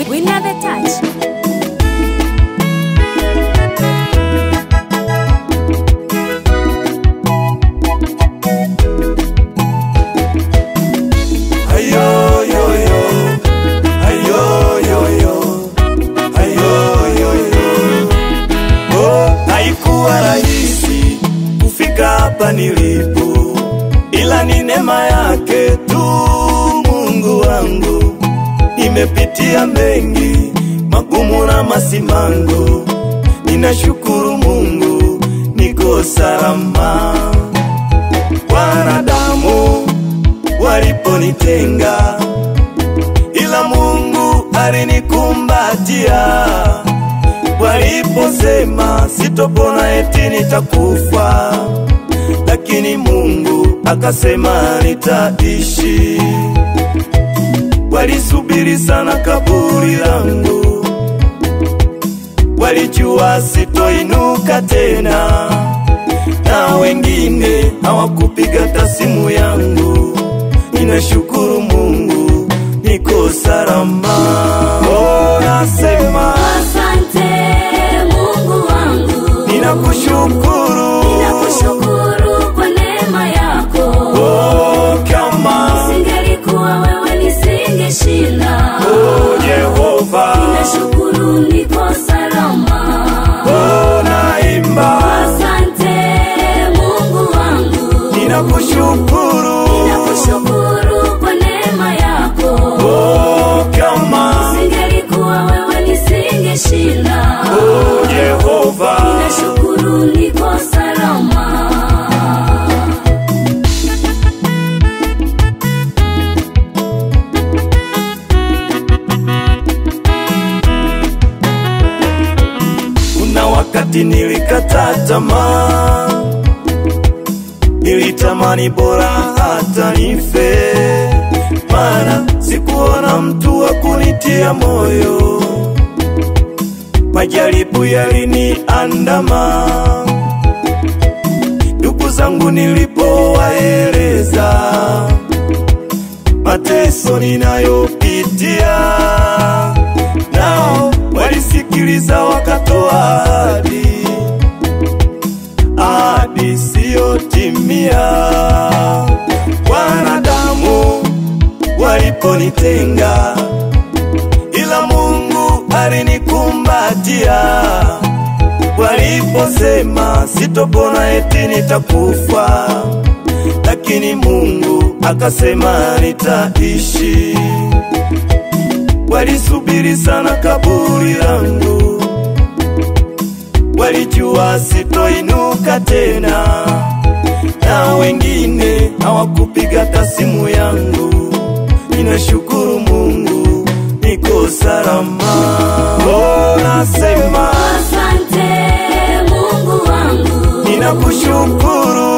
We never touch. Haikuwa rahisi kufika hapa nilipo, ila ni neema yake tu Mungu wangu. Nimepitia mengi magumu na masimango, ninashukuru Mungu niko salama. Wanadamu waliponitenga, ila Mungu alinikumbatia. Waliposema sitopona eti nitakufa, lakini Mungu akasema nitaishi. Walisubiri sana kaburi langu, walijua sitoinuka tena, na wengine hawakupiga hata simu yangu. Ninashukuru Mungu niko salama. Oh, nasema asante Mungu wangu, ninakushukuru, ninakushukuru kwa neema yako. Oh, kama singelikuwa wewe nisingeshinda. Oh, Jehova, ninashukuru niko salama. Oh, naimba asante Mungu wangu, ninakushukuru, ninakushukuru kwa neema yako. Oh, kama singelikuwa wewe nisingeshinda. Oh, Jehova, ninashukuru niko salama. Kuna wakati nilikata tamaa, nilitamani bora hata nife, maana sikuona mtu wa kunitia moyo. Majaribu yaliniandama, ndugu zangu nilipowaeleza mateso ninayopitia, nao walisikiliza wakatoa ahadi isiyotimia. Wanadamu waliponitenga, ila Mungu alinikumbatia. Waliposema sitopona eti nitakufa, lakini Mungu akasema nitaishi. Walisubiri sana kaburi langu, walijua sitoinuka tena, na wengine hawakupiga hata simu yangu. Ninashukuru Mungu niko salama. Oh, nasema asante Mungu wangu, ninakushukuru,